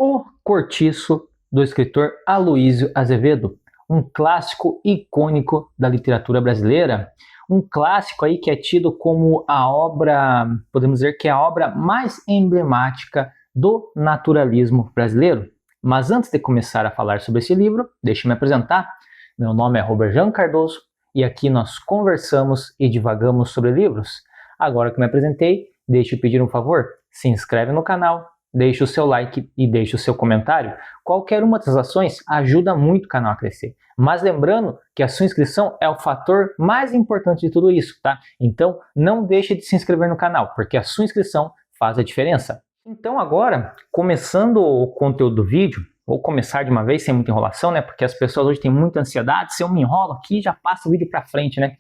O Cortiço, do escritor Aloísio Azevedo, um clássico icônico da literatura brasileira, um clássico aí que é tido como a obra, podemos dizer que é a obra mais emblemática do naturalismo brasileiro. Mas antes de começar a falar sobre esse livro, deixe me apresentar. Meu nome é Robert Jean Cardoso e aqui nós conversamos e divagamos sobre livros. Agora que me apresentei, deixe eu pedir um favor, se inscreve no canal, deixe o seu like e deixe o seu comentário. Qualquer uma dessas ações ajuda muito o canal a crescer. Mas lembrando que a sua inscrição é o fator mais importante de tudo isso, tá? Então não deixe de se inscrever no canal, porque a sua inscrição faz a diferença. Então agora, começando o conteúdo do vídeo, vou começar de uma vez sem muita enrolação, né? Porque as pessoas hoje têm muita ansiedade, se eu me enrolo aqui já passa o vídeo para frente, né?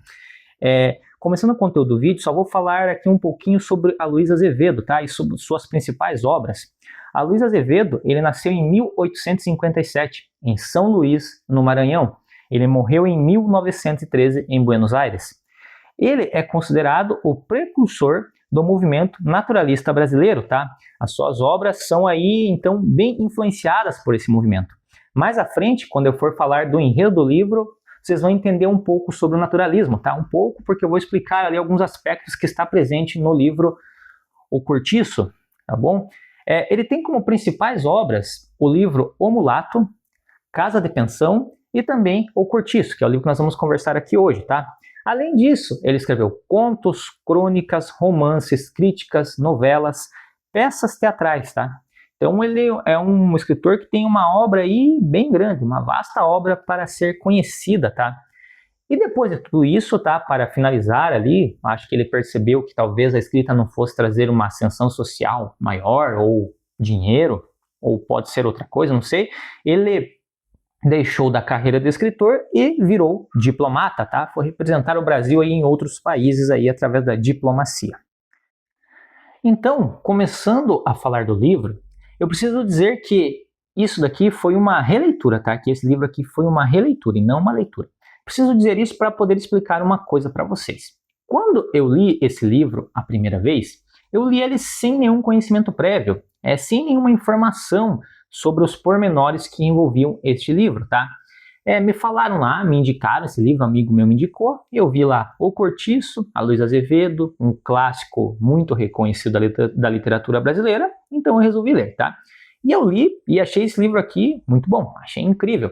Começando o conteúdo do vídeo, só vou falar aqui um pouquinho sobre Aloísio Azevedo, tá? E sobre suas principais obras. Aloísio Azevedo, ele nasceu em 1857, em São Luís, no Maranhão. Ele morreu em 1913, em Buenos Aires. Ele é considerado o precursor do movimento naturalista brasileiro, tá? As suas obras são aí, então, bem influenciadas por esse movimento. Mais à frente, quando eu for falar do enredo do livro, vocês vão entender um pouco sobre o naturalismo, tá? Um pouco, porque eu vou explicar ali alguns aspectos que está presente no livro O Cortiço, tá bom? Ele tem como principais obras o livro O Mulato, Casa de Pensão e também O Cortiço, que é o livro que nós vamos conversar aqui hoje, tá? Além disso, ele escreveu contos, crônicas, romances, críticas, novelas, peças teatrais, tá? Então ele é um escritor que tem uma obra aí bem grande, uma vasta obra para ser conhecida, tá? E depois de tudo isso, tá, para finalizar ali, acho que ele percebeu que talvez a escrita não fosse trazer uma ascensão social maior, ou dinheiro, ou pode ser outra coisa, não sei. Ele deixou da carreira de escritor e virou diplomata, tá? Foi representar o Brasil aí em outros países aí através da diplomacia. Então, começando a falar do livro, eu preciso dizer que isso daqui foi uma releitura, tá? Que esse livro aqui foi uma releitura e não uma leitura. Preciso dizer isso para poder explicar uma coisa para vocês. Quando eu li esse livro a primeira vez, eu li ele sem nenhum conhecimento prévio, sem nenhuma informação sobre os pormenores que envolviam este livro, tá? Me falaram lá, me indicaram esse livro, um amigo meu me indicou, e eu vi lá O Cortiço, Aloísio Azevedo, um clássico muito reconhecido da literatura brasileira, então eu resolvi ler, tá? E eu li e achei esse livro aqui muito bom, achei incrível.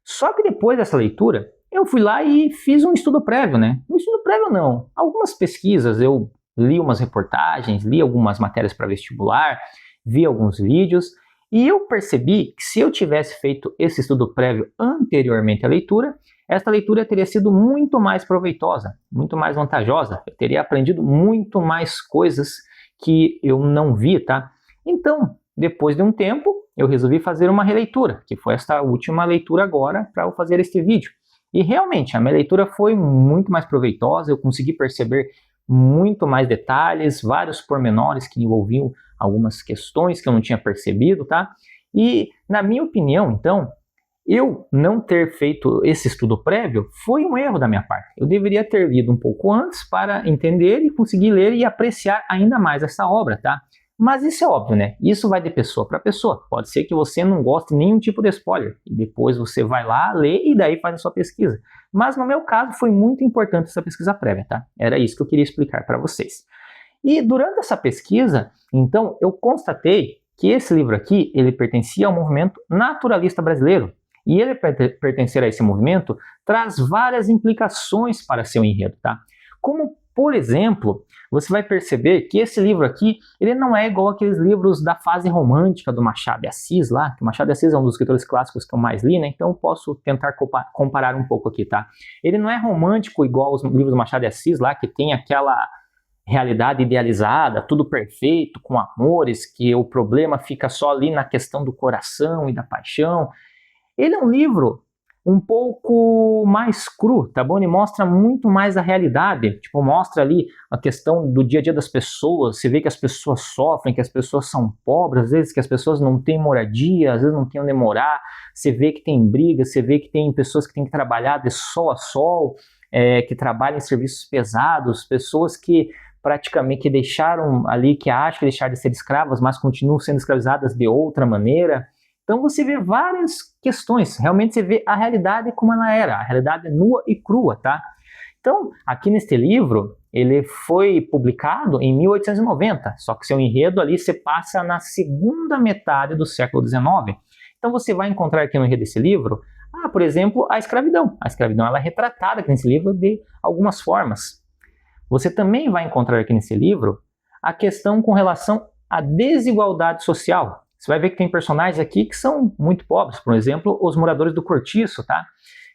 Só que depois dessa leitura, eu fui lá e fiz um estudo prévio, né? Um estudo prévio não, algumas pesquisas, eu li umas reportagens, li algumas matérias para vestibular, vi alguns vídeos, e eu percebi que se eu tivesse feito esse estudo prévio anteriormente à leitura, esta leitura teria sido muito mais proveitosa, muito mais vantajosa. Eu teria aprendido muito mais coisas que eu não vi, tá? Então, depois de um tempo, eu resolvi fazer uma releitura, que foi esta última leitura agora para eu fazer este vídeo. E realmente, a minha leitura foi muito mais proveitosa, eu consegui perceber muito mais detalhes, vários pormenores que envolviam algumas questões que eu não tinha percebido, tá? E, na minha opinião, então, eu não ter feito esse estudo prévio foi um erro da minha parte. Eu deveria ter lido um pouco antes para entender e conseguir ler e apreciar ainda mais essa obra, tá? Mas isso é óbvio, né? Isso vai de pessoa para pessoa. Pode ser que você não goste de nenhum tipo de spoiler. E depois você vai lá, lê e daí faz a sua pesquisa. Mas no meu caso foi muito importante essa pesquisa prévia, tá? Era isso que eu queria explicar para vocês. E durante essa pesquisa, então, eu constatei que esse livro aqui, ele pertencia ao movimento naturalista brasileiro. E ele pertencer a esse movimento traz várias implicações para seu enredo, tá? Como, por exemplo, você vai perceber que esse livro aqui, ele não é igual aqueles livros da fase romântica do Machado de Assis lá, que o Machado de Assis é um dos escritores clássicos que eu mais li, né? Então eu posso tentar comparar um pouco aqui, tá? Ele não é romântico igual os livros do Machado de Assis lá, que tem aquela realidade idealizada, tudo perfeito, com amores, que o problema fica só ali na questão do coração e da paixão. Ele é um livro um pouco mais cru, tá bom? Ele mostra muito mais a realidade, tipo, mostra ali a questão do dia a dia das pessoas, você vê que as pessoas sofrem, que as pessoas são pobres, às vezes que as pessoas não têm moradia, às vezes não têm onde morar, você vê que tem briga, você vê que tem pessoas que têm que trabalhar de sol a sol, que trabalham em serviços pesados, pessoas que praticamente que deixaram ali, que acham que deixaram de ser escravas, mas continuam sendo escravizadas de outra maneira. Então você vê várias questões, realmente você vê a realidade como ela era, a realidade nua e crua, tá? Então, aqui neste livro, ele foi publicado em 1890, só que seu enredo ali se passa na segunda metade do século XIX. Então você vai encontrar aqui no enredo desse livro, por exemplo, a escravidão. A escravidão ela é retratada aqui nesse livro de algumas formas. Você também vai encontrar aqui nesse livro a questão com relação à desigualdade social. Você vai ver que tem personagens aqui que são muito pobres, por exemplo, os moradores do cortiço, tá?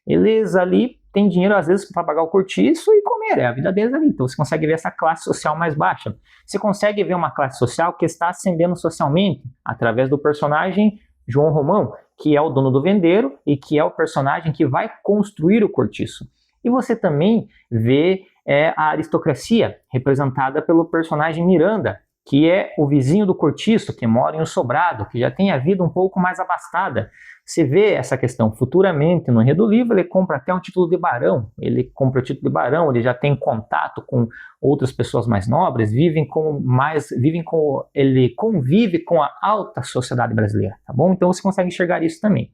Eles ali têm dinheiro às vezes para pagar o cortiço e comer, é a vida deles ali. Então você consegue ver essa classe social mais baixa. Você consegue ver uma classe social que está ascendendo socialmente através do personagem João Romão, que é o dono do vendeiro e que é o personagem que vai construir o cortiço. E você também vê a aristocracia, representada pelo personagem Miranda, que é o vizinho do cortiço, que mora em um sobrado, que já tem a vida um pouco mais abastada. Você vê essa questão futuramente no enredo do livro, ele compra até um título de barão, ele compra o título de barão, ele já tem contato com outras pessoas mais nobres, ele convive com a alta sociedade brasileira, tá bom? Então você consegue enxergar isso também.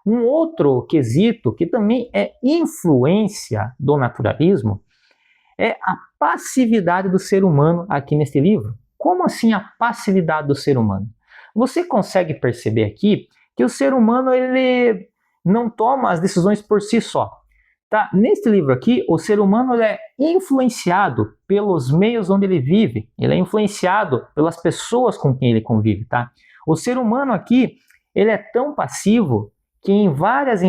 Um outro quesito que também é influência do naturalismo é a passividade do ser humano aqui neste livro. Como assim a passividade do ser humano? Você consegue perceber aqui que o ser humano ele não toma as decisões por si só. Tá? Neste livro aqui, o ser humano ele é influenciado pelos meios onde ele vive, ele é influenciado pelas pessoas com quem ele convive. Tá? O ser humano aqui ele é tão passivo que em várias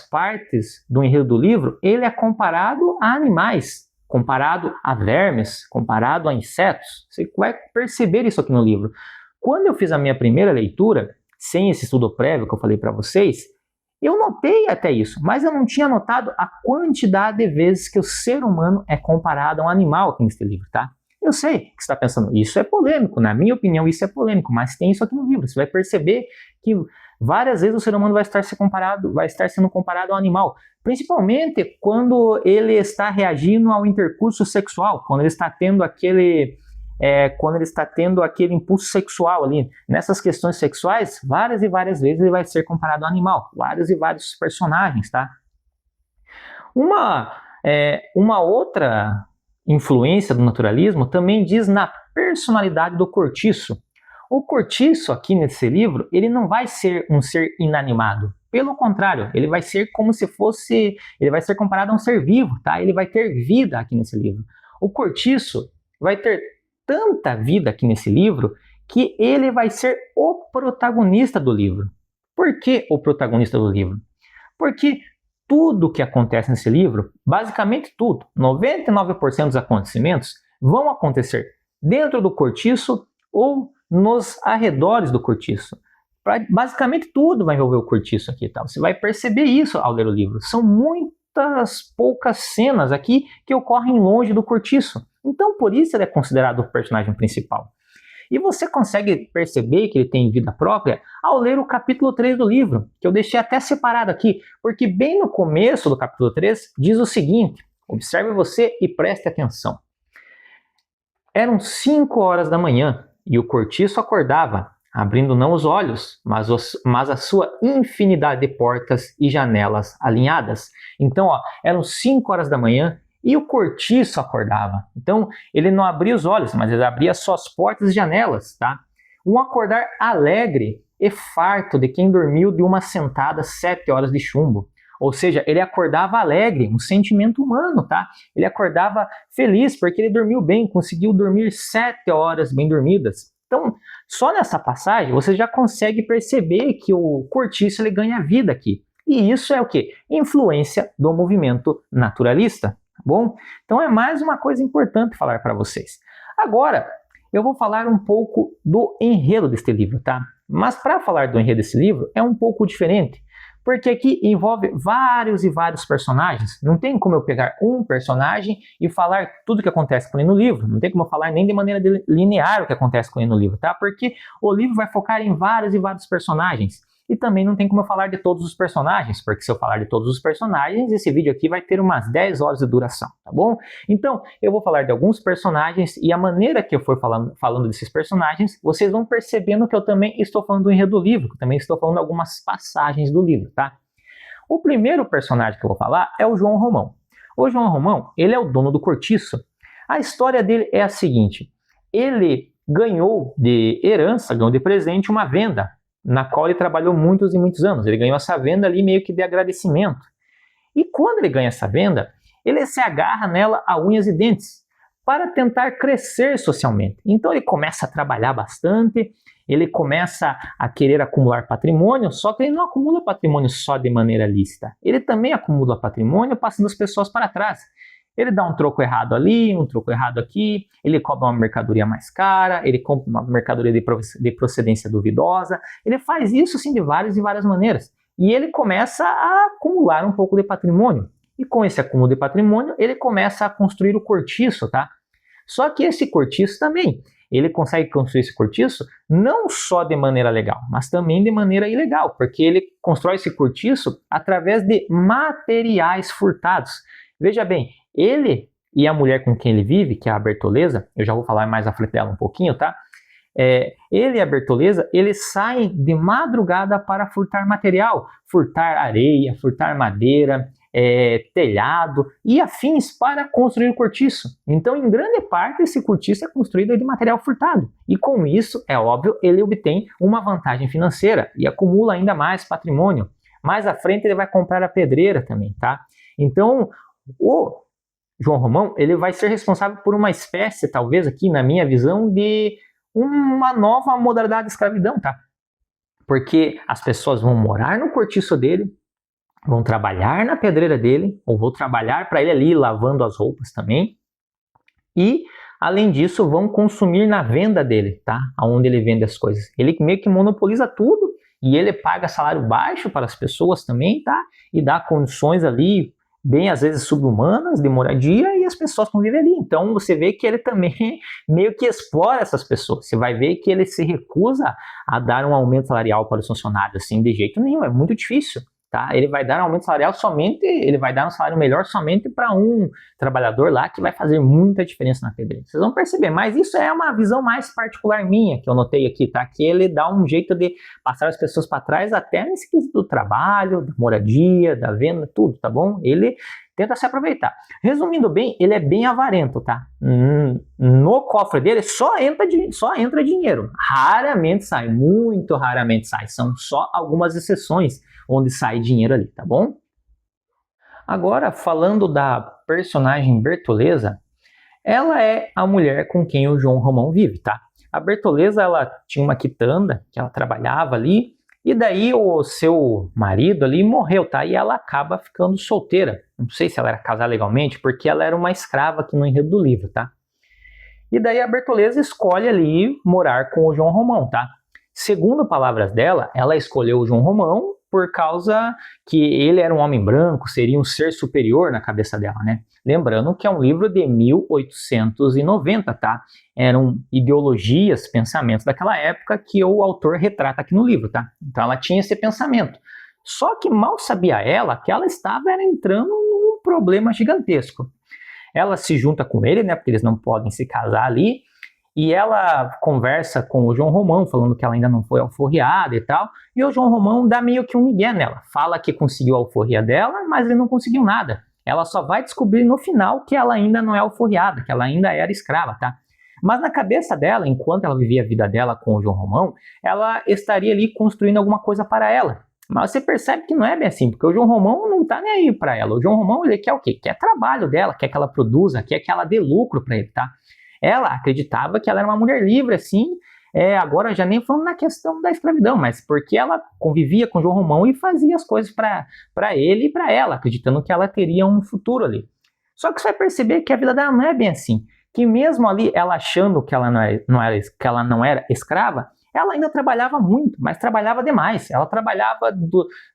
partes do enredo do livro, ele é comparado a animais, comparado a vermes, comparado a insetos. Você vai perceber isso aqui no livro. Quando eu fiz a minha primeira leitura, sem esse estudo prévio que eu falei para vocês, eu notei até isso, mas eu não tinha notado a quantidade de vezes que o ser humano é comparado a um animal aqui nesse livro, tá? Eu sei que você está pensando, isso é polêmico, na minha opinião isso é polêmico, mas tem isso aqui no livro. Você vai perceber que várias vezes o ser humano vai estar sendo comparado ao animal, principalmente quando ele está reagindo ao intercurso sexual, quando ele está tendo aquele impulso sexual ali. Nessas questões sexuais, várias e várias vezes ele vai ser comparado ao animal, vários e vários personagens, tá? Uma outra influência do naturalismo também diz na personalidade do cortiço. O cortiço aqui nesse livro, ele não vai ser um ser inanimado. Pelo contrário, ele vai ser ele vai ser comparado a um ser vivo, tá? Ele vai ter vida aqui nesse livro. O cortiço vai ter tanta vida aqui nesse livro que ele vai ser o protagonista do livro. Por que o protagonista do livro? Porque tudo que acontece nesse livro, basicamente tudo, 99% dos acontecimentos vão acontecer dentro do cortiço ou nos arredores do cortiço. Basicamente tudo vai envolver o cortiço aqui, tá? Você vai perceber isso ao ler o livro. São muitas poucas cenas aqui que ocorrem longe do cortiço. Então, por isso ele é considerado o personagem principal. E você consegue perceber que ele tem vida própria ao ler o capítulo 3 do livro, que eu deixei até separado aqui, porque bem no começo do capítulo 3 diz o seguinte, observe você e preste atenção. Eram 5 horas da manhã e o cortiço acordava, abrindo não os olhos, mas a sua infinidade de portas e janelas alinhadas. Então, eram 5 horas da manhã e o cortiço acordava. Então, ele não abria os olhos, mas ele abria suas portas e janelas, tá? Um acordar alegre e farto de quem dormiu de uma sentada 7 horas de chumbo. Ou seja, ele acordava alegre, um sentimento humano, tá? Ele acordava feliz porque ele dormiu bem, conseguiu dormir 7 horas bem dormidas. Então, só nessa passagem você já consegue perceber que o cortiço ele ganha vida aqui. E isso é o quê? Influência do movimento naturalista, tá bom? Então é mais uma coisa importante falar para vocês. Agora, eu vou falar um pouco do enredo deste livro, tá? Mas para falar do enredo desse livro é um pouco diferente, porque aqui envolve vários e vários personagens. Não tem como eu pegar um personagem e falar tudo o que acontece com ele no livro. Não tem como eu falar nem de maneira linear o que acontece com ele no livro, tá? Porque o livro vai focar em vários e vários personagens. e também não tem como eu falar de todos os personagens, porque se eu falar de todos os personagens, esse vídeo aqui vai ter umas 10 horas de duração, tá bom? Então, eu vou falar de alguns personagens e a maneira que eu for falando desses personagens, vocês vão percebendo que eu também estou falando do enredo do livro, que eu também estou falando algumas passagens do livro, tá? O primeiro personagem que eu vou falar é o João Romão. O João Romão, ele é o dono do cortiço. A história dele é a seguinte: ele ganhou de herança, ganhou de presente uma venda, na qual ele trabalhou muitos e muitos anos. Ele ganhou essa venda ali meio que de agradecimento. E quando ele ganha essa venda, ele se agarra nela a unhas e dentes para tentar crescer socialmente. Então ele começa a trabalhar bastante, ele começa a querer acumular patrimônio, só que ele não acumula patrimônio só de maneira lícita. Ele também acumula patrimônio passando as pessoas para trás. Ele dá um troco errado ali, um troco errado aqui, ele cobra uma mercadoria mais cara, ele compra uma mercadoria de procedência duvidosa, ele faz isso assim de várias e várias maneiras. E ele começa a acumular um pouco de patrimônio. E com esse acúmulo de patrimônio, ele começa a construir o cortiço, tá? Só que esse cortiço também, ele consegue construir esse cortiço não só de maneira legal, mas também de maneira ilegal, porque ele constrói esse cortiço através de materiais furtados. Veja bem, ele e a mulher com quem ele vive, que é a Bertoleza, eu já vou falar mais à frente dela um pouquinho, tá? Ele e a Bertoleza, eles saem de madrugada para furtar material, furtar areia, furtar madeira, telhado e afins para construir o cortiço. Então, em grande parte, esse cortiço é construído de material furtado. E com isso, é óbvio, ele obtém uma vantagem financeira e acumula ainda mais patrimônio. Mais à frente, ele vai comprar a pedreira também, tá? Então, o João Romão, ele vai ser responsável por uma espécie, talvez aqui na minha visão, de uma nova modalidade de escravidão, tá? Porque as pessoas vão morar no cortiço dele, vão trabalhar na pedreira dele, ou vão trabalhar para ele ali lavando as roupas também, e além disso vão consumir na venda dele, tá? Aonde ele vende as coisas. Ele meio que monopoliza tudo e ele paga salário baixo para as pessoas também, tá? E dá condições ali bem às vezes subhumanas de moradia e as pessoas convivem ali. Então você vê que ele também meio que explora essas pessoas. Você vai ver que ele se recusa a dar um aumento salarial para os funcionários assim de jeito nenhum, é muito difícil. Tá? Ele vai dar um aumento salarial somente, ele vai dar um salário melhor somente para um trabalhador lá que vai fazer muita diferença na pedreira. Vocês vão perceber, mas isso é uma visão mais particular minha que eu notei aqui, tá? Que ele dá um jeito de passar as pessoas para trás até nesse quesito do trabalho, da moradia, da venda, tudo, tá bom? Ele tenta se aproveitar. Resumindo bem, ele é bem avarento, tá? No cofre dele só entra dinheiro. Raramente sai, muito raramente sai. São só algumas exceções onde sai dinheiro ali, tá bom? Agora, falando da personagem Bertoleza, ela é a mulher com quem o João Romão vive, tá? A Bertoleza, ela tinha uma quitanda que ela trabalhava ali, e daí o seu marido ali morreu, tá? E ela acaba ficando solteira. Não sei se ela era casada legalmente, porque ela era uma escrava aqui no enredo do livro, tá? E daí a Bertoleza escolhe ali morar com o João Romão, tá? Segundo palavras dela, ela escolheu o João Romão por causa que ele era um homem branco, seria um ser superior na cabeça dela, né? Lembrando que é um livro de 1890, tá? Eram ideologias, pensamentos daquela época que o autor retrata aqui no livro, tá? Então ela tinha esse pensamento. Só que mal sabia ela que ela estava entrando num problema gigantesco. Ela se junta com ele, né? Porque eles não podem se casar ali. E ela conversa com o João Romão, falando que ela ainda não foi alforriada e tal. E o João Romão dá meio que um migué nela. Fala que conseguiu a alforria dela, mas ele não conseguiu nada. Ela só vai descobrir no final que ela ainda não é alforriada, que ela ainda era escrava, tá? Mas na cabeça dela, enquanto ela vivia a vida dela com o João Romão, ela estaria ali construindo alguma coisa para ela. Mas você percebe que não é bem assim, porque o João Romão não tá nem aí para ela. O João Romão, ele quer o quê? Quer trabalho dela, quer que ela produza, quer que ela dê lucro para ele, tá? Ela acreditava que ela era uma mulher livre, assim, agora já nem falando na questão da escravidão, mas porque ela convivia com João Romão e fazia as coisas para ele e para ela, acreditando que ela teria um futuro ali. Só que você vai perceber que a vida dela não é bem assim, que mesmo ali ela achando que ela não era escrava, ela ainda trabalhava muito, mas trabalhava demais. Ela trabalhava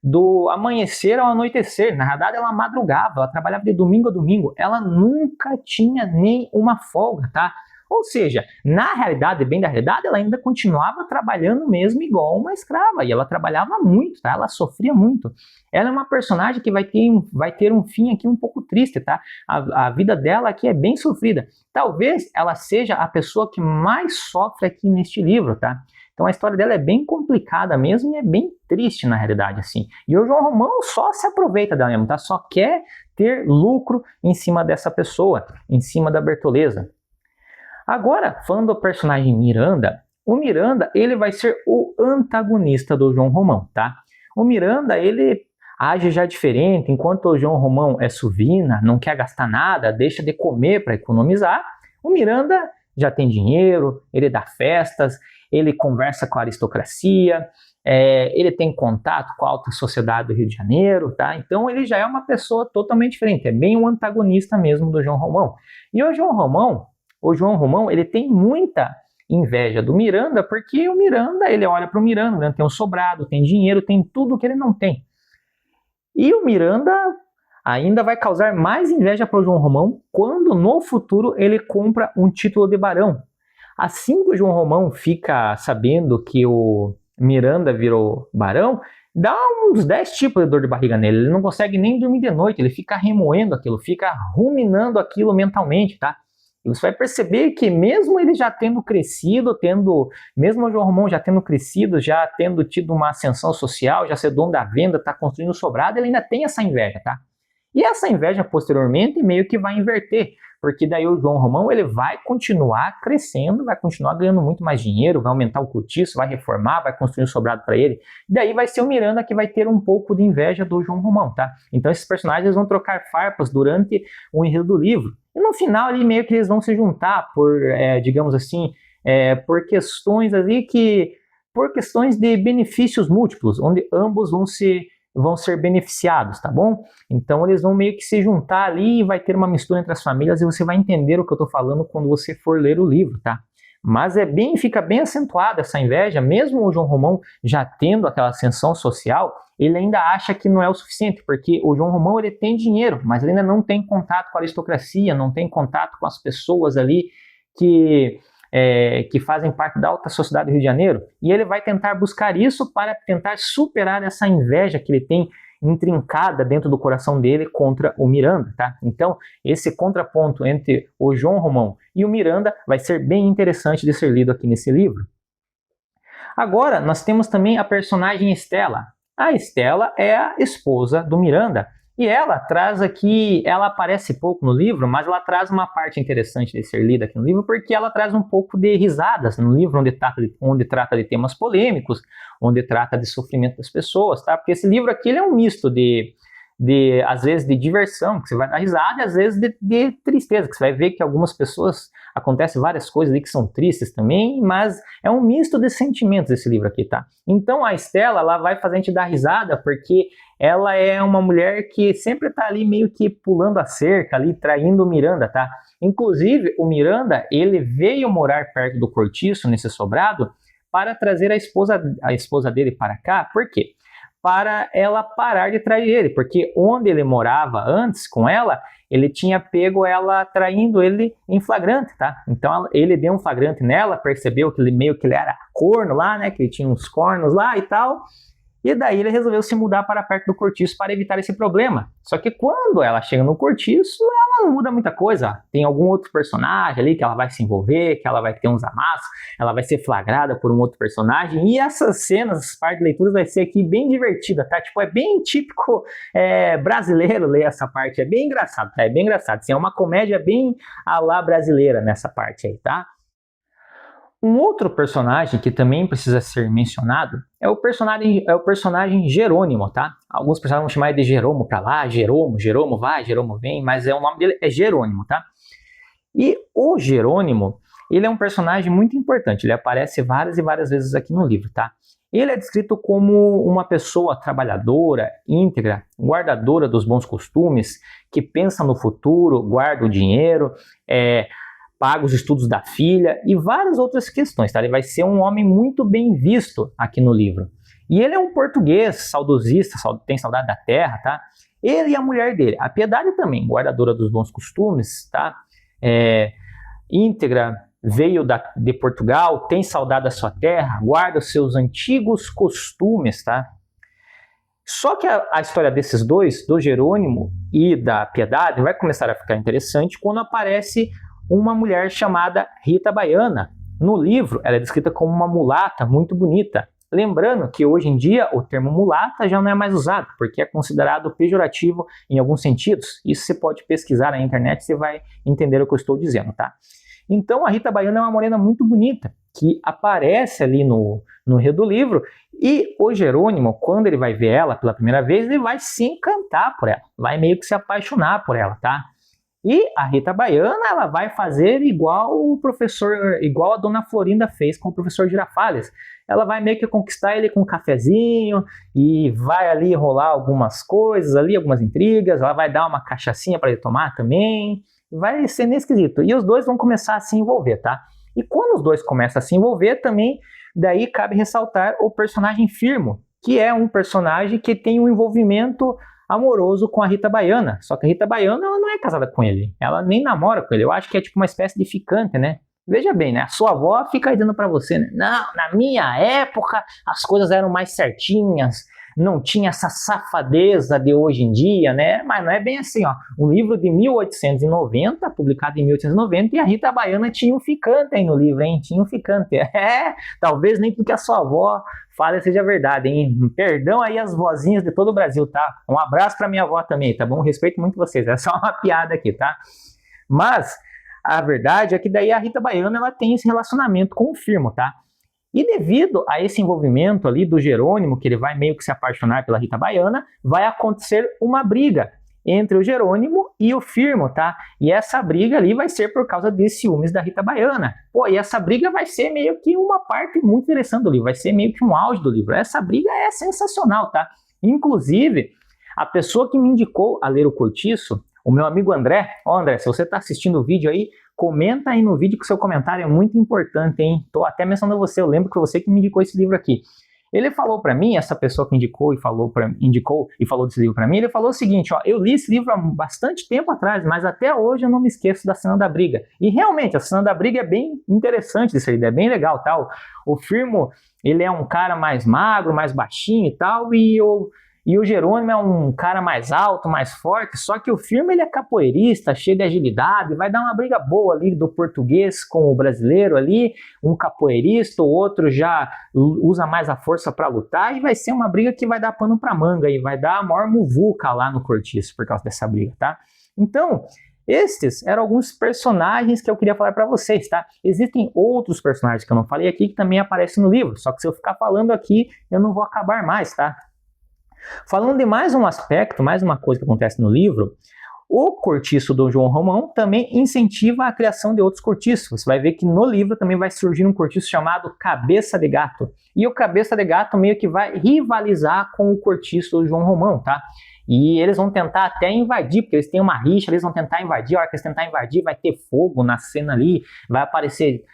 do amanhecer ao anoitecer. Na verdade, ela madrugava, ela trabalhava de domingo a domingo. Ela nunca tinha nem uma folga, tá? Ou seja, na realidade, bem da realidade, ela ainda continuava trabalhando mesmo igual uma escrava, e ela trabalhava muito, tá? Ela sofria muito. Ela é uma personagem que vai ter um fim aqui um pouco triste, tá? A vida dela aqui é bem sofrida. Talvez ela seja a pessoa que mais sofre aqui neste livro, tá? Então a história dela é bem complicada mesmo e é bem triste na realidade, assim. E o João Romão só se aproveita dela mesmo, tá? Só quer ter lucro em cima dessa pessoa, em cima da Bertoleza. Agora, falando do personagem Miranda, o Miranda, ele vai ser o antagonista do João Romão, tá? O Miranda, ele age já diferente, enquanto o João Romão é suvina, não quer gastar nada, deixa de comer para economizar, o Miranda já tem dinheiro, ele dá festas, ele conversa com a aristocracia, ele tem contato com a alta sociedade do Rio de Janeiro, tá? Então ele já é uma pessoa totalmente diferente, é bem um antagonista mesmo do João Romão. E o João Romão, ele tem muita inveja do Miranda, porque o Miranda, ele olha para o Miranda, tem um sobrado, tem dinheiro, tem tudo que ele não tem. E o Miranda ainda vai causar mais inveja para o João Romão quando no futuro ele compra um título de barão. Assim que o João Romão fica sabendo que o Miranda virou barão, dá uns 10 tipos de dor de barriga nele. Ele não consegue nem dormir de noite, ele fica remoendo aquilo, fica ruminando aquilo mentalmente, tá? E você vai perceber que mesmo ele já tendo crescido, mesmo o João Romão já tendo crescido, já tendo tido uma ascensão social, já ser dono da venda, tá construindo sobrado, ele ainda tem essa inveja, tá? E essa inveja posteriormente meio que vai inverter, porque daí o João Romão ele vai continuar crescendo, vai continuar ganhando muito mais dinheiro, vai aumentar o cortiço, vai reformar, vai construir um sobrado para ele. E daí vai ser o Miranda que vai ter um pouco de inveja do João Romão, tá? Então esses personagens vão trocar farpas durante o enredo do livro. E no final ali meio que eles vão se juntar por, digamos assim, por questões por questões de benefícios múltiplos, onde ambos vão ser beneficiados, tá bom? Então eles vão meio que se juntar ali e vai ter uma mistura entre as famílias e você vai entender o que eu tô falando quando você for ler o livro, tá? Mas fica bem acentuada essa inveja, mesmo o João Romão já tendo aquela ascensão social, ele ainda acha que não é o suficiente, porque o João Romão ele tem dinheiro, mas ele ainda não tem contato com a aristocracia, não tem contato com as pessoas ali que fazem parte da alta sociedade do Rio de Janeiro, e ele vai tentar buscar isso para tentar superar essa inveja que ele tem intrincada dentro do coração dele contra o Miranda, tá? Então, esse contraponto entre o João Romão e o Miranda vai ser bem interessante de ser lido aqui nesse livro. Agora, nós temos também a personagem Estela. A Estela é a esposa do Miranda, e ela traz aqui, ela aparece pouco no livro, mas ela traz uma parte interessante de ser lida aqui no livro, porque ela traz um pouco de risadas no livro, onde trata de temas polêmicos, onde trata de sofrimento das pessoas, tá? Porque esse livro aqui ele é um misto às vezes, de diversão, que você vai dar risada, e às vezes de tristeza, que você vai ver que algumas pessoas, acontecem várias coisas ali que são tristes também, mas é um misto de sentimentos esse livro aqui, tá? Então a Estela, ela vai fazer a gente dar risada, porque ela é uma mulher que sempre tá ali meio que pulando a cerca, ali traindo o Miranda, tá? Inclusive, o Miranda, ele veio morar perto do cortiço, nesse sobrado, para trazer a esposa dele para cá. Por quê? Para ela parar de trair ele, porque onde ele morava antes com ela, ele tinha pego ela traindo ele em flagrante, tá? Então ele deu um flagrante nela, percebeu que ele era corno lá, né? Que ele tinha uns cornos lá e tal. E daí ele resolveu se mudar para perto do cortiço para evitar esse problema. Só que quando ela chega no cortiço, ela não muda muita coisa. Tem algum outro personagem ali que ela vai se envolver, que ela vai ter uns amassos, ela vai ser flagrada por um outro personagem. E essas cenas, essas partes de leituras vai ser aqui bem divertida, tá? Tipo, é bem típico brasileiro ler essa parte. É bem engraçado, tá? É bem engraçado. Assim, é uma comédia bem à la brasileira nessa parte aí, tá? Um outro personagem que também precisa ser mencionado é o personagem Jerônimo, tá? Alguns personagens vão chamar ele de Jeromo pra lá, Jeromo vai, Jeromo vem, mas o nome dele é Jerônimo, tá? E o Jerônimo, ele é um personagem muito importante, ele aparece várias e várias vezes aqui no livro, tá? Ele é descrito como uma pessoa trabalhadora, íntegra, guardadora dos bons costumes, que pensa no futuro, guarda o dinheiro, paga os estudos da filha e várias outras questões, tá? Ele vai ser um homem muito bem visto aqui no livro. E ele é um português saudosista, tem saudade da terra, tá? Ele e a mulher dele, a Piedade também, guardadora dos bons costumes, tá? Íntegra, veio de Portugal, tem saudade da sua terra, guarda os seus antigos costumes, tá? Só que a história desses dois, do Jerônimo e da Piedade, vai começar a ficar interessante quando aparece uma mulher chamada Rita Baiana. No livro, ela é descrita como uma mulata muito bonita. Lembrando que hoje em dia o termo mulata já não é mais usado, porque é considerado pejorativo em alguns sentidos. Isso você pode pesquisar na internet, você vai entender o que eu estou dizendo, tá? Então a Rita Baiana é uma morena muito bonita, que aparece ali no enredo do livro, e o Jerônimo, quando ele vai ver ela pela primeira vez, ele vai se encantar por ela, vai meio que se apaixonar por ela, tá? E a Rita Baiana, ela vai fazer igual igual a Dona Florinda fez com o professor Girafales. Ela vai meio que conquistar ele com um cafezinho e vai ali rolar algumas coisas ali, algumas intrigas, ela vai dar uma cachaçinha para ele tomar também, vai ser nesse quesito. E os dois vão começar a se envolver, tá? E quando os dois começam a se envolver também, daí cabe ressaltar o personagem Firmo, que é um personagem que tem um envolvimento amoroso com a Rita Baiana. Só que a Rita Baiana, ela não é casada com ele. Ela nem namora com ele. Eu acho que é tipo uma espécie de ficante, né? Veja bem, né? A sua avó fica aí dizendo pra você, né? Não, na minha época as coisas eram mais certinhas. Não tinha essa safadeza de hoje em dia, né? Mas não é bem assim, ó. Um livro de 1890, publicado em 1890, e a Rita Baiana tinha um ficante aí no livro, hein? Tinha um ficante. É, talvez nem porque a sua avó fala seja verdade, hein? Perdão aí as vozinhas de todo o Brasil, tá? Um abraço pra minha avó também, tá bom? Respeito muito vocês, é só uma piada aqui, tá? Mas a verdade é que daí a Rita Baiana, ela tem esse relacionamento com o Firmo, tá? E devido a esse envolvimento ali do Jerônimo, que ele vai meio que se apaixonar pela Rita Baiana, vai acontecer uma briga entre o Jerônimo e o Firmo, tá? E essa briga ali vai ser por causa de ciúmes da Rita Baiana. Pô, e essa briga vai ser meio que uma parte muito interessante do livro, vai ser meio que um auge do livro. Essa briga é sensacional, tá? Inclusive, a pessoa que me indicou a ler O Cortiço, o meu amigo André, ó André, se você tá assistindo o vídeo aí, comenta aí no vídeo que o seu comentário é muito importante, hein? Tô até mencionando você, eu lembro que foi você que me indicou esse livro aqui. Ele falou para mim, essa pessoa que indicou e falou desse livro para mim, ele falou o seguinte, ó, eu li esse livro há bastante tempo atrás, mas até hoje eu não me esqueço da cena da briga. E realmente, a cena da briga é bem interessante desse livro, é bem legal, tal. O Firmo, ele é um cara mais magro, mais baixinho e tal, e o Jerônimo é um cara mais alto, mais forte, só que o Firmo ele é capoeirista, cheio de agilidade, vai dar uma briga boa ali do português com o brasileiro ali, um capoeirista, o outro já usa mais a força para lutar, e vai ser uma briga que vai dar pano para manga, e vai dar a maior muvuca lá no Cortiço por causa dessa briga, tá? Então, estes eram alguns personagens que eu queria falar para vocês, tá? Existem outros personagens que eu não falei aqui que também aparecem no livro, só que se eu ficar falando aqui, eu não vou acabar mais, tá? Falando de mais um aspecto, mais uma coisa que acontece no livro, o cortiço do João Romão também incentiva a criação de outros cortiços. Você vai ver que no livro também vai surgir um cortiço chamado Cabeça de Gato. E o Cabeça de Gato meio que vai rivalizar com o cortiço do João Romão, tá? E eles vão tentar até invadir, porque eles têm uma rixa, eles vão tentar invadir. A hora que eles tentarem invadir, vai ter fogo na cena ali, vai aparecer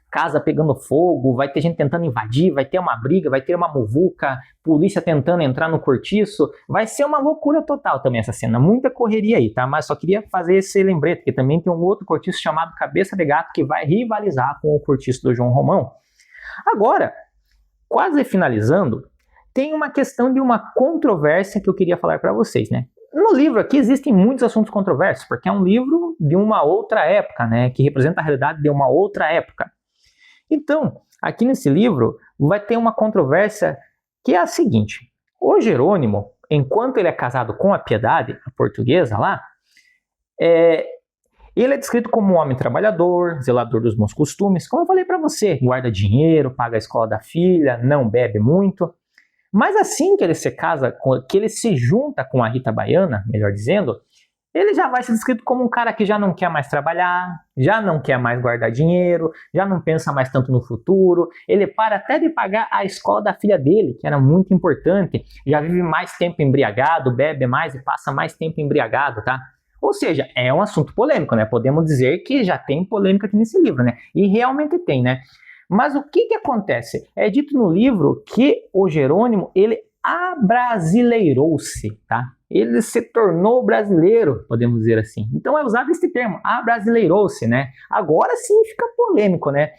casa pegando fogo, vai ter gente tentando invadir, vai ter uma briga, vai ter uma muvuca, polícia tentando entrar no cortiço, vai ser uma loucura total também essa cena, muita correria aí, tá? Mas só queria fazer esse lembrete, porque também tem um outro cortiço chamado Cabeça de Gato que vai rivalizar com o cortiço do João Romão. Agora, quase finalizando, tem uma questão de uma controvérsia que eu queria falar para vocês, né? No livro aqui existem muitos assuntos controversos, porque é um livro de uma outra época, né? Que representa a realidade de uma outra época. Então, aqui nesse livro, vai ter uma controvérsia que é a seguinte. O Jerônimo, enquanto ele é casado com a Piedade, a portuguesa lá, ele é descrito como um homem trabalhador, zelador dos bons costumes, como eu falei para você, guarda dinheiro, paga a escola da filha, não bebe muito. Mas assim que ele se casa, que ele se junta com a Rita Baiana, melhor dizendo, ele já vai ser descrito como um cara que já não quer mais trabalhar, já não quer mais guardar dinheiro, já não pensa mais tanto no futuro, ele para até de pagar a escola da filha dele, que era muito importante, já vive mais tempo embriagado, bebe mais e passa mais tempo embriagado, tá? Ou seja, é um assunto polêmico, né? Podemos dizer que já tem polêmica aqui nesse livro, né? E realmente tem, né? Mas o que acontece? É dito no livro que o Jerônimo, ele abrasileirou-se, tá? Ele se tornou brasileiro, podemos dizer assim. Então é usado esse termo, abrasileirou-se, né? Agora sim fica polêmico, né?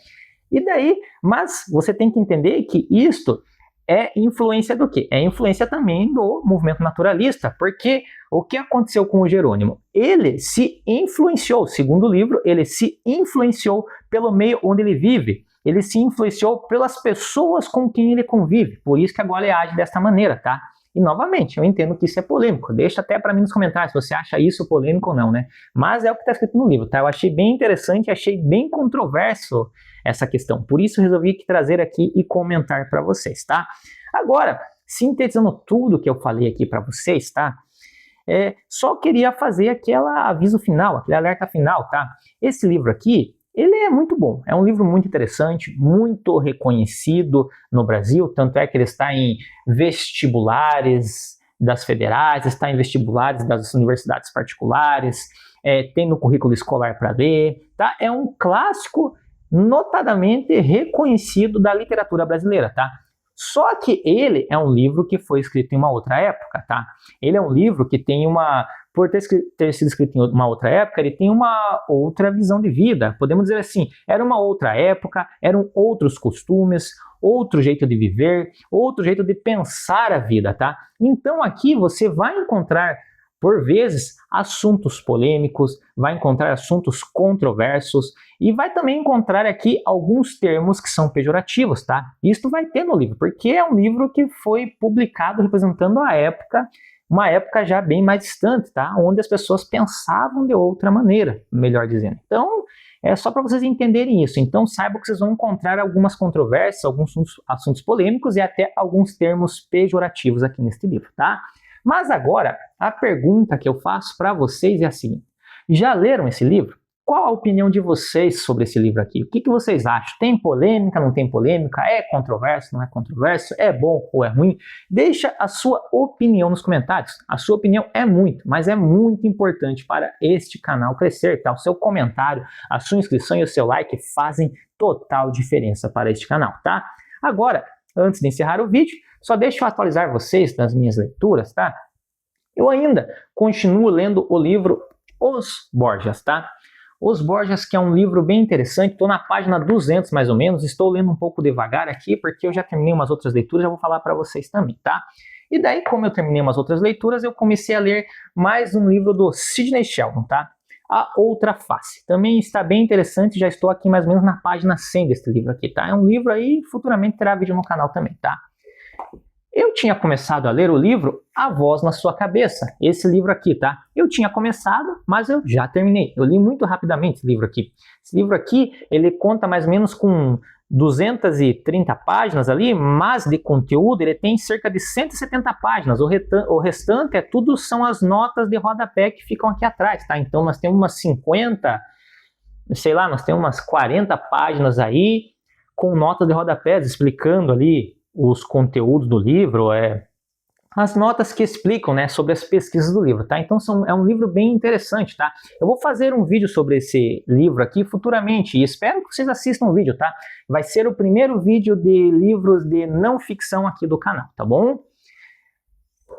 E daí, mas você tem que entender que isto é influência do quê? É influência também do movimento naturalista, porque o que aconteceu com o Jerônimo? Ele se influenciou, segundo o livro, ele se influenciou pelo meio onde ele vive, ele se influenciou pelas pessoas com quem ele convive, por isso que agora ele age desta maneira, tá? E novamente, eu entendo que isso é polêmico, deixa até para mim nos comentários se você acha isso polêmico ou não, né? Mas é o que está escrito no livro, tá? Eu achei bem interessante, achei bem controverso essa questão, por isso resolvi trazer aqui e comentar para vocês, tá? Agora, sintetizando tudo que eu falei aqui para vocês, tá? Só queria fazer aquele aviso final, aquele alerta final, tá? Esse livro aqui, ele é muito bom, é um livro muito interessante, muito reconhecido no Brasil, tanto é que ele está em vestibulares das federais, está em vestibulares das universidades particulares, tem no currículo escolar para ler, tá? É um clássico notadamente reconhecido da literatura brasileira, tá? Só que ele é um livro que foi escrito em uma outra época, tá? Ele é um livro que tem por ter sido escrito em uma outra época, ele tem uma outra visão de vida. Podemos dizer assim, era uma outra época, eram outros costumes, outro jeito de viver, outro jeito de pensar a vida, tá? Então aqui você vai encontrar, por vezes, assuntos polêmicos, vai encontrar assuntos controversos e vai também encontrar aqui alguns termos que são pejorativos, tá? Isso vai ter no livro, porque é um livro que foi publicado representando a época, uma época já bem mais distante, tá? Onde as pessoas pensavam de outra maneira, melhor dizendo. Então, é só para vocês entenderem isso. Então, saibam que vocês vão encontrar algumas controvérsias, alguns assuntos polêmicos e até alguns termos pejorativos aqui neste livro, tá? Mas agora, a pergunta que eu faço para vocês é a seguinte: já leram esse livro? Qual a opinião de vocês sobre esse livro aqui? O que vocês acham? Tem polêmica, não tem polêmica? É controverso, não é controverso? É bom ou é ruim? Deixa a sua opinião nos comentários. A sua opinião é muito, mas é muito importante para este canal crescer, tá? O seu comentário, a sua inscrição e o seu like fazem total diferença para este canal, tá? Agora, antes de encerrar o vídeo, só deixa eu atualizar vocês das minhas leituras, tá? Eu ainda continuo lendo o livro Os Borgias, tá? Os Borgias, que é um livro bem interessante, estou na página 200 mais ou menos, estou lendo um pouco devagar aqui, porque eu já terminei umas outras leituras, já vou falar para vocês também, tá? E daí, como eu terminei umas outras leituras, eu comecei a ler mais um livro do Sidney Sheldon, tá? A Outra Face. Também está bem interessante, já estou aqui mais ou menos na página 100 desse livro aqui, tá? É um livro aí, futuramente terá vídeo no canal também, tá? Eu tinha começado a ler o livro A Voz na Sua Cabeça, esse livro aqui, tá? Eu tinha começado, mas eu já terminei. Eu li muito rapidamente esse livro aqui. Esse livro aqui, ele conta mais ou menos com 230 páginas ali, mas de conteúdo ele tem cerca de 170 páginas. O restante são as notas de rodapé que ficam aqui atrás, tá? Então nós temos umas 50, sei lá, nós temos umas 40 páginas aí com notas de rodapés explicando ali os conteúdos do livro, as notas que explicam, né, sobre as pesquisas do livro, tá? Então é um livro bem interessante, tá? Eu vou fazer um vídeo sobre esse livro aqui futuramente e espero que vocês assistam o vídeo, tá? Vai ser o primeiro vídeo de livros de não ficção aqui do canal, tá bom?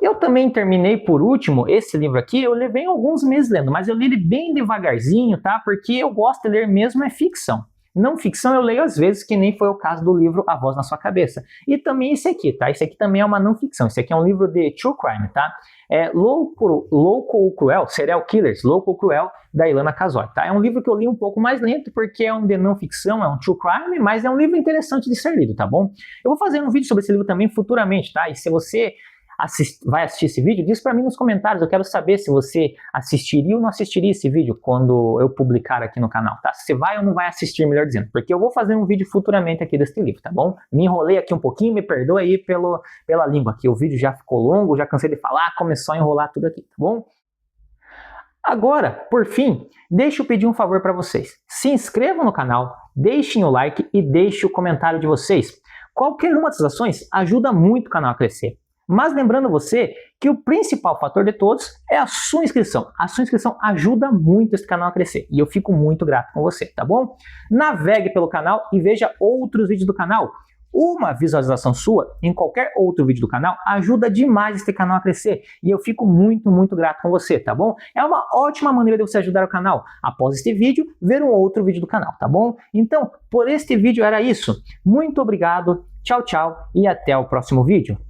Eu também terminei, por último, esse livro aqui, eu levei alguns meses lendo, mas eu li ele bem devagarzinho, tá? Porque eu gosto de ler mesmo é ficção. Não ficção eu leio às vezes, que nem foi o caso do livro A Voz na Sua Cabeça. E também esse aqui, tá? Esse aqui também é uma não ficção. Esse aqui é um livro de True Crime, tá? Louco ou Cruel, Serial Killers, Louco ou Cruel, da Ilana Casoy, tá? É um livro que eu li um pouco mais lento, porque é um de não ficção, é um True Crime, mas é um livro interessante de ser lido, tá bom? Eu vou fazer um vídeo sobre esse livro também futuramente, tá? E se você vai assistir esse vídeo, diz para mim nos comentários, eu quero saber se você assistiria ou não assistiria esse vídeo quando eu publicar aqui no canal, tá? Se você vai ou não vai assistir, melhor dizendo, porque eu vou fazer um vídeo futuramente aqui desse livro, tá bom? Me enrolei aqui um pouquinho, me perdoa aí pela língua aqui, o vídeo já ficou longo, já cansei de falar, começou a enrolar tudo aqui, tá bom? Agora, por fim, deixa eu pedir um favor para vocês, se inscrevam no canal, deixem o like e deixem o comentário de vocês. Qualquer uma dessas ações ajuda muito o canal a crescer. Mas lembrando você que o principal fator de todos é a sua inscrição. A sua inscrição ajuda muito esse canal a crescer. E eu fico muito grato com você, tá bom? Navegue pelo canal e veja outros vídeos do canal. uma visualização sua em qualquer outro vídeo do canal ajuda demais esse canal a crescer e eu fico muito, muito grato com você, tá bom? É uma ótima maneira de você ajudar o canal. Após este vídeo, ver um outro vídeo do canal, tá bom? Então, por este vídeo era isso. Muito obrigado, tchau, tchau e até o próximo vídeo.